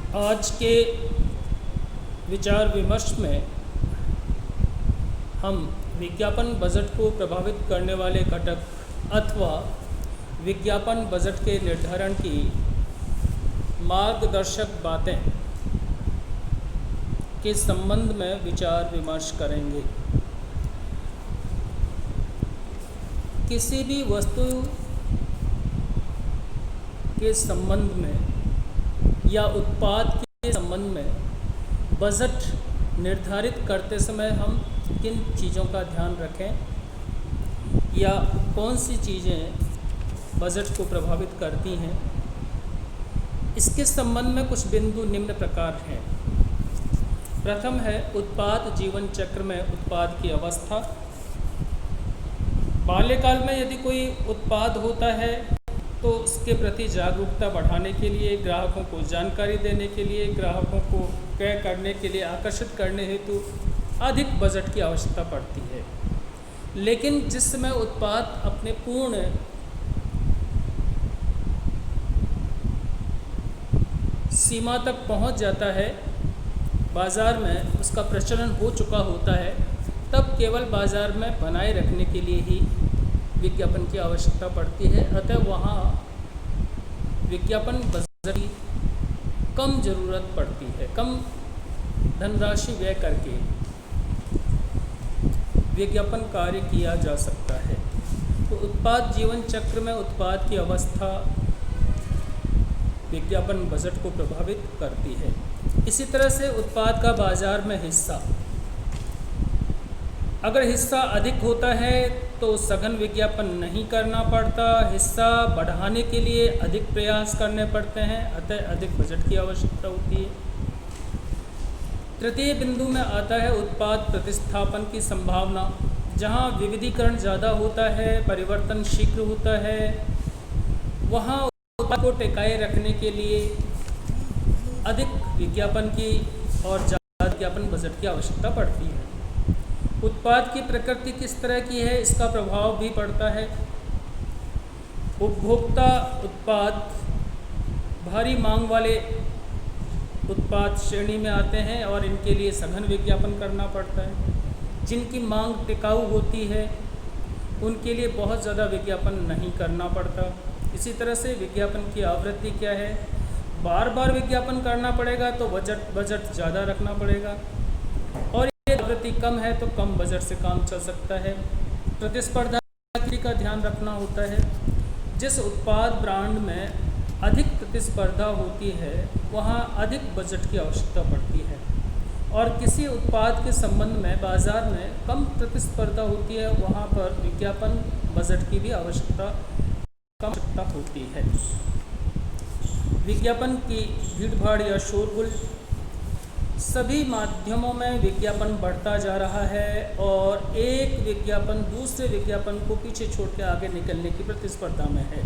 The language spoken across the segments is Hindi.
आज के विचार विमर्श में हम विज्ञापन बजट को प्रभावित करने वाले घटक अथवा विज्ञापन बजट के निर्धारण की मार्गदर्शक बातें के संबंध में विचार विमर्श करेंगे। किसी भी वस्तु के संबंध में या उत्पाद के संबंध में बजट निर्धारित करते समय हम किन चीज़ों का ध्यान रखें या कौन सी चीज़ें बजट को प्रभावित करती हैं, इसके संबंध में कुछ बिंदु निम्न प्रकार हैं। प्रथम है उत्पाद जीवन चक्र में उत्पाद की अवस्था। बाल्यकाल में यदि कोई उत्पाद होता है तो उसके प्रति जागरूकता बढ़ाने के लिए, ग्राहकों को जानकारी देने के लिए, ग्राहकों को क्रय करने के लिए आकर्षित करने हेतु अधिक बजट की आवश्यकता पड़ती है। लेकिन जिस समय उत्पाद अपने पूर्ण सीमा तक पहुंच जाता है, बाज़ार में उसका प्रचलन हो चुका होता है, तब केवल बाज़ार में बनाए रखने के लिए ही विज्ञापन की आवश्यकता पड़ती है। अतः वहाँ विज्ञापन बजट की कम ज़रूरत पड़ती है। कम धनराशि व्यय करके विज्ञापन कार्य किया जा सकता है। तो उत्पाद जीवन चक्र में उत्पाद की अवस्था विज्ञापन बजट को प्रभावित करती है। इसी तरह से उत्पाद का बाज़ार में हिस्सा, अगर हिस्सा अधिक होता है तो सघन विज्ञापन नहीं करना पड़ता, हिस्सा बढ़ाने के लिए अधिक प्रयास करने पड़ते हैं, अतः अधिक बजट की आवश्यकता होती है। तृतीय बिंदु में आता है उत्पाद प्रतिस्थापन की संभावना। जहां विविधीकरण ज़्यादा होता है, परिवर्तन शीघ्र होता है, वहां उत्पाद को टिकाए रखने के लिए अधिक विज्ञापन की और ज़्यादा विज्ञापन बजट की आवश्यकता पड़ती है। उत्पाद की प्रकृति किस तरह की है, इसका प्रभाव भी पड़ता है। उपभोक्ता उत्पाद भारी मांग वाले उत्पाद श्रेणी में आते हैं और इनके लिए सघन विज्ञापन करना पड़ता है। जिनकी मांग टिकाऊ होती है उनके लिए बहुत ज़्यादा विज्ञापन नहीं करना पड़ता। इसी तरह से विज्ञापन की आवृत्ति क्या है, बार बार विज्ञापन करना पड़ेगा तो बजट ज़्यादा रखना पड़ेगा, और आवृत्ति कम है तो कम बजट से काम चल सकता है। प्रतिस्पर्धा का ध्यान रखना होता है। जिस उत्पाद ब्रांड में अधिक प्रतिस्पर्धा होती है वहाँ अधिक बजट की आवश्यकता पड़ती है, और किसी उत्पाद के संबंध में बाज़ार में कम प्रतिस्पर्धा होती है वहाँ पर विज्ञापन बजट की भी आवश्यकता कम होती है। विज्ञापन की भीड़भाड़ या शोरगुल, सभी माध्यमों में विज्ञापन बढ़ता जा रहा है और एक विज्ञापन दूसरे विज्ञापन को पीछे छोड़ के आगे निकलने की प्रतिस्पर्धा में है।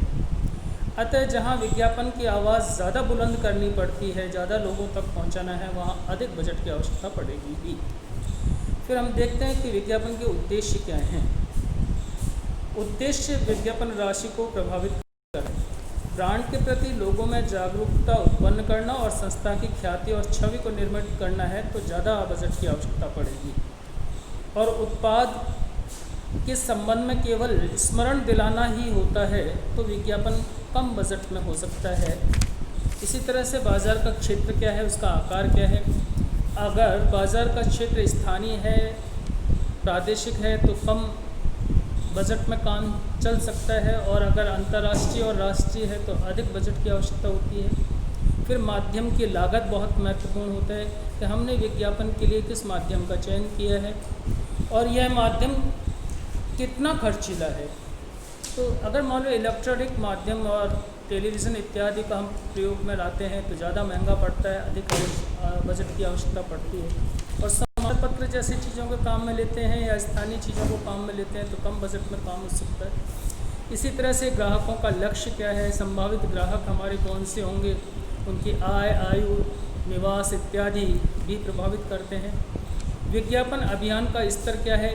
अतः जहां विज्ञापन की आवाज़ ज़्यादा बुलंद करनी पड़ती है, ज़्यादा लोगों तक पहुंचाना है, वहां अधिक बजट की आवश्यकता पड़ेगी ही। फिर हम देखते हैं कि विज्ञापन के उद्देश्य क्या हैं। उद्देश्य विज्ञापन राशि को प्रभावित करें, ब्रांड के प्रति लोगों में जागरूकता उत्पन्न करना और संस्था की ख्याति और छवि को निर्मित करना है तो ज़्यादा बजट की आवश्यकता पड़ेगी। और उत्पाद के संबंध में केवल स्मरण दिलाना ही होता है तो विज्ञापन कम बजट में हो सकता है। इसी तरह से बाज़ार का क्षेत्र क्या है, उसका आकार क्या है। अगर बाज़ार का क्षेत्र स्थानीय है, प्रादेशिक है तो कम बजट में काम चल सकता है, और अगर अंतर्राष्ट्रीय और राष्ट्रीय है तो अधिक बजट की आवश्यकता होती है। फिर माध्यम की लागत बहुत महत्वपूर्ण होता है कि हमने विज्ञापन के लिए किस माध्यम का चयन किया है और यह माध्यम कितना खर्चीला है। तो अगर मान लो इलेक्ट्रॉनिक माध्यम और टेलीविज़न इत्यादि का हम प्रयोग में लाते हैं तो ज़्यादा महंगा पड़ता है, अधिक बजट की आवश्यकता पड़ती है। और समाचार पत्र जैसी चीज़ों को काम में लेते हैं या स्थानीय चीज़ों को काम में लेते हैं तो कम बजट में काम हो सकता है। इसी तरह से ग्राहकों का लक्ष्य क्या है, संभावित ग्राहक हमारे कौन से होंगे, उनकी आय, आयु, निवास इत्यादि भी प्रभावित करते हैं। विज्ञापन अभियान का स्तर क्या है,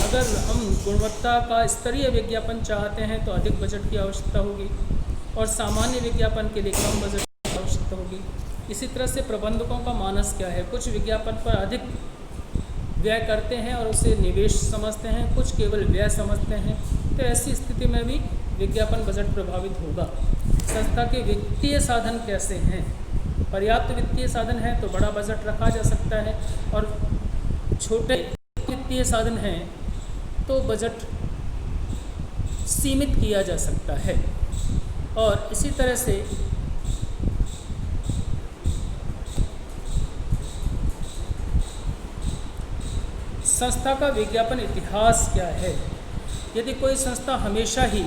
अगर हम गुणवत्ता का स्तरीय विज्ञापन चाहते हैं तो अधिक बजट की आवश्यकता होगी और सामान्य विज्ञापन के लिए कम बजट की आवश्यकता होगी। इसी तरह से प्रबंधकों का मानस क्या है। कुछ विज्ञापन पर अधिक व्यय करते हैं और उसे निवेश समझते हैं, कुछ केवल व्यय समझते हैं। तो ऐसी स्थिति में भी विज्ञापन बजट प्रभावित होगा। संस्था के वित्तीय साधन कैसे हैं। पर्याप्त वित्तीय साधन है तो बड़ा बजट रखा जा सकता है, और छोटे वित्तीय साधन हैं तो बजट सीमित किया जा सकता है। और इसी तरह से संस्था का विज्ञापन इतिहास क्या है। यदि कोई संस्था हमेशा ही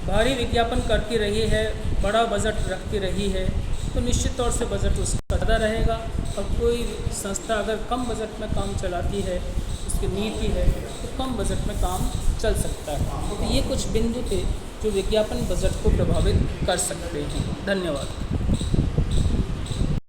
भारी विज्ञापन करती रही है, बड़ा बजट रखती रही है, तो निश्चित तौर से बजट उसका ज़्यादा रहेगा। और कोई संस्था अगर कम बजट में काम चलाती है, उसकी नीति है, तो कम बजट में काम चल सकता है। तो ये कुछ बिंदु थे जो विज्ञापन बजट को प्रभावित कर सकते हैं। धन्यवाद।